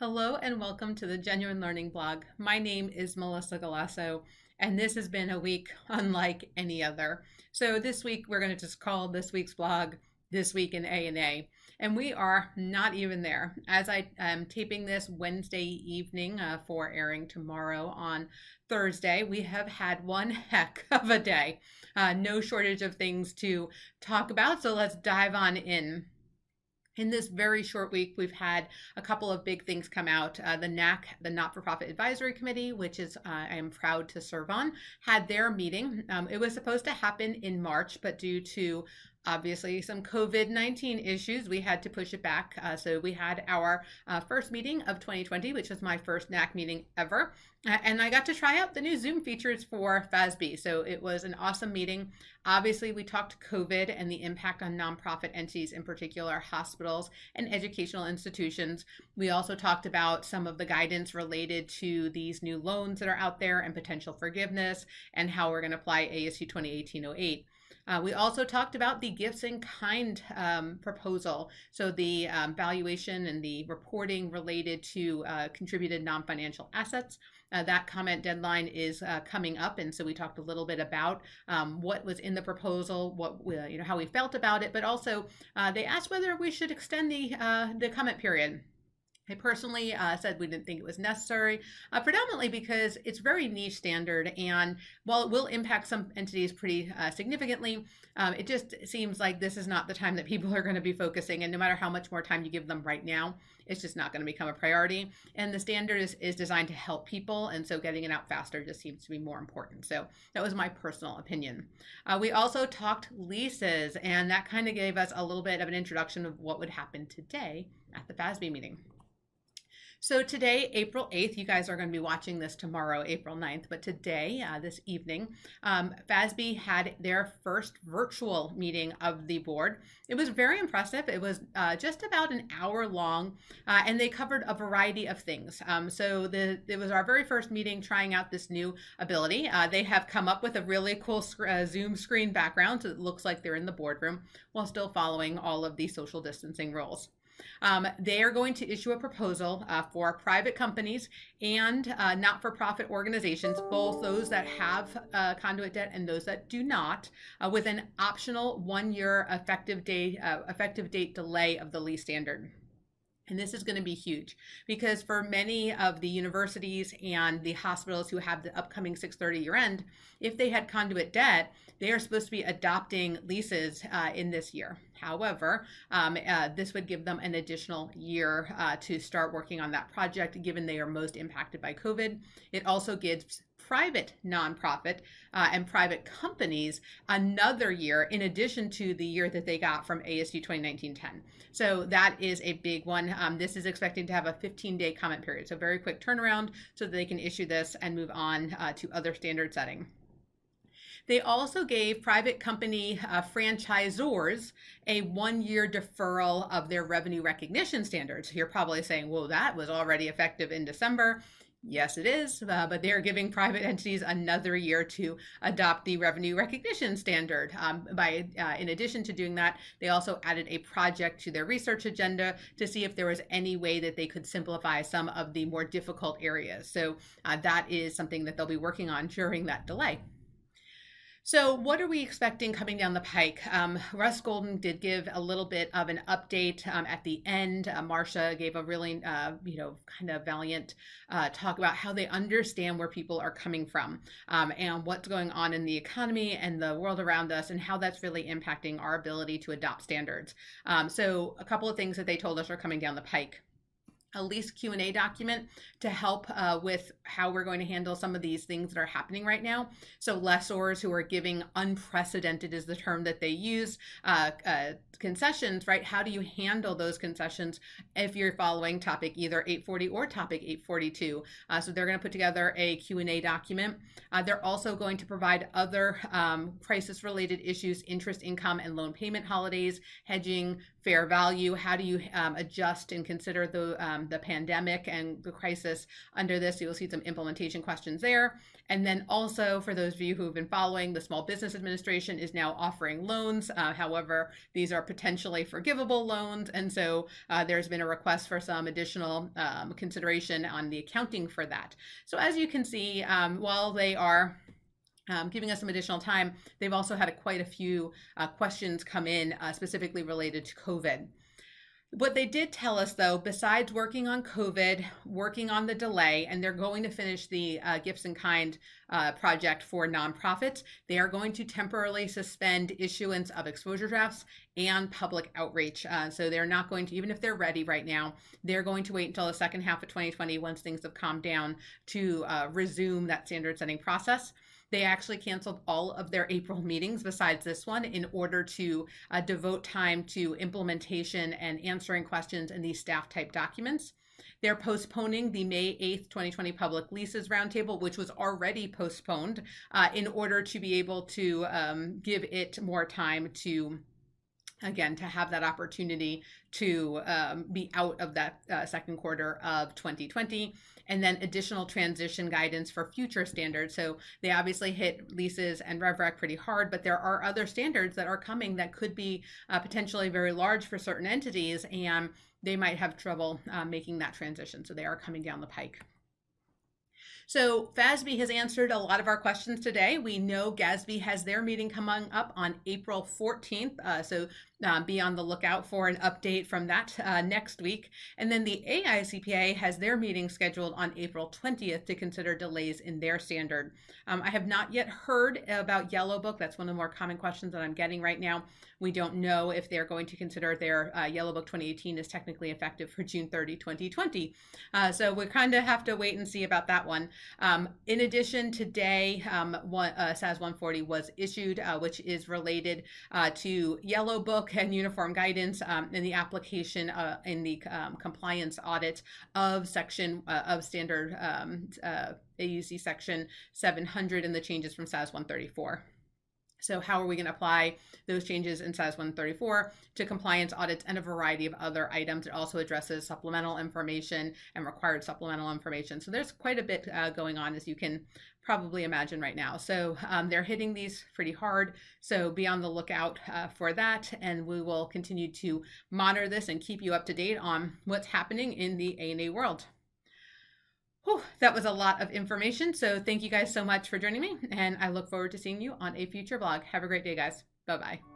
Hello and welcome to the Genuine Learning Blog. My name is Melissa Galasso, and this has been a week unlike any other. So this week we're going to just call this week's blog This Week in A&A, and we are not even there. As I am taping this Wednesday evening for airing tomorrow on Thursday, we have had one heck of a day. No shortage of things to talk about, so let's dive on in. In this very short week, we've had a couple of big things come out. The NAC, the Not-for-Profit Advisory Committee, which is I am proud to serve on, had their meeting. It was supposed to happen in March, but due to obviously some COVID-19 issues, we had to push it back. So we had our first meeting of 2020, which was my first NAC meeting ever. And I got to try out the new Zoom features for FASB. So it was an awesome meeting. Obviously, we talked COVID and the impact on nonprofit entities, in particular hospitals and educational institutions. We also talked about some of the guidance related to these new loans that are out there and potential forgiveness and how we're going to apply ASU 2018-08. We also talked about the gifts in kind proposal. So the valuation and the reporting related to contributed non-financial assets. That comment deadline is coming up, and so we talked a little bit about what was in the proposal, how we felt about it, but also they asked whether we should extend the comment period. I personally said we didn't think it was necessary, predominantly because it's very niche standard, and while it will impact some entities pretty significantly, it just seems like this is not the time that people are going to be focusing, and no matter how much more time you give them right now, it's just not going to become a priority. And the standard is designed to help people, and so getting it out faster just seems to be more important. So that was my personal opinion. We also talked leases, and that kind of gave us a little bit of an introduction of what would happen today at the FASB meeting. So today, April 8th, you guys are going to be watching this tomorrow, April 9th, but today, this evening, FASB had their first virtual meeting of the board. It was very impressive. It was just about an hour long, and they covered a variety of things. It was our very first meeting trying out this new ability. They have come up with a really cool Zoom screen background, so it looks like they're in the boardroom while still following all of the social distancing rules. They are going to issue a proposal for private companies and not-for-profit organizations, both those that have conduit debt and those that do not, with an optional 1-year effective date delay of the lease standard. And this is going to be huge because for many of the universities and the hospitals who have the upcoming 6/30 year end, if they had conduit debt, they are supposed to be adopting leases in this year. However, this would give them an additional year to start working on that project, given they are most impacted by COVID. It also gives private nonprofit and private companies another year in addition to the year that they got from ASU 2019-10. So that is a big one. This is expecting to have a 15-day comment period, so very quick turnaround so that they can issue this and move on to other standard setting. They also gave private company franchisors a 1-year deferral of their revenue recognition standards. You're probably saying, well, that was already effective in December. Yes, it is, but they're giving private entities another year to adopt the revenue recognition standard. In addition to doing that, they also added a project to their research agenda to see if there was any way that they could simplify some of the more difficult areas. So that is something that they'll be working on during that delay. So what are we expecting coming down the pike? Russ Golden did give a little bit of an update at the end. Marcia gave a really, kind of valiant talk about how they understand where people are coming from and what's going on in the economy and the world around us and how that's really impacting our ability to adopt standards. So a couple of things that they told us are coming down the pike. A lease Q&A document to help with how we're going to handle some of these things that are happening right now. So lessors who are giving unprecedented is the term that they use, concessions, right? How do you handle those concessions if you're following topic either 840 or topic 842? So they're going to put together a Q&A document. They're also going to provide other crisis-related issues, interest income and loan payment holidays, hedging, fair value? How do you adjust and consider the pandemic and the crisis under this? So you'll see some implementation questions there. And then also for those of you who have been following, the Small Business Administration is now offering loans. However, these are potentially forgivable loans. And so there's been a request for some additional consideration on the accounting for that. So as you can see, while they are giving us some additional time, they've also had quite a few questions come in specifically related to COVID. What they did tell us, though, besides working on COVID, working on the delay, and they're going to finish the gifts in kind project for nonprofits, they are going to temporarily suspend issuance of exposure drafts and public outreach. So they're not going to, even if they're ready right now, they're going to wait until the second half of 2020 once things have calmed down to resume that standard setting process. They actually canceled all of their April meetings besides this one in order to devote time to implementation and answering questions in these staff type documents. They're postponing the May 8th, 2020 public leases roundtable, which was already postponed, in order to be able to give it more time to, again, to have that opportunity to be out of that second quarter of 2020. And then additional transition guidance for future standards. So they obviously hit leases and RevRec pretty hard, but there are other standards that are coming that could be potentially very large for certain entities, and they might have trouble making that transition. So they are coming down the pike. So FASB has answered a lot of our questions today. We know GASB has their meeting coming up on April 14th. So be on the lookout for an update from that next week. And then the AICPA has their meeting scheduled on April 20th to consider delays in their standard. I have not yet heard about Yellow Book. That's one of the more common questions that I'm getting right now. We don't know if they're going to consider their Yellow Book 2018 is technically effective for June 30, 2020. So we kind of have to wait and see about that one. In addition, today, SAS 140 was issued, which is related to Yellow Book and uniform guidance in the application in the compliance audit of section of standard AUC section 700 and the changes from SAS 134. So how are we going to apply those changes in SAS 134 to compliance audits and a variety of other items? It also addresses supplemental information and required supplemental information. So there's quite a bit going on, as you can probably imagine right now. So they're hitting these pretty hard. So be on the lookout for that. And we will continue to monitor this and keep you up to date on what's happening in the A&A world. Whew, that was a lot of information. So thank you guys so much for joining me, and I look forward to seeing you on a future blog. Have a great day, guys. Bye-bye.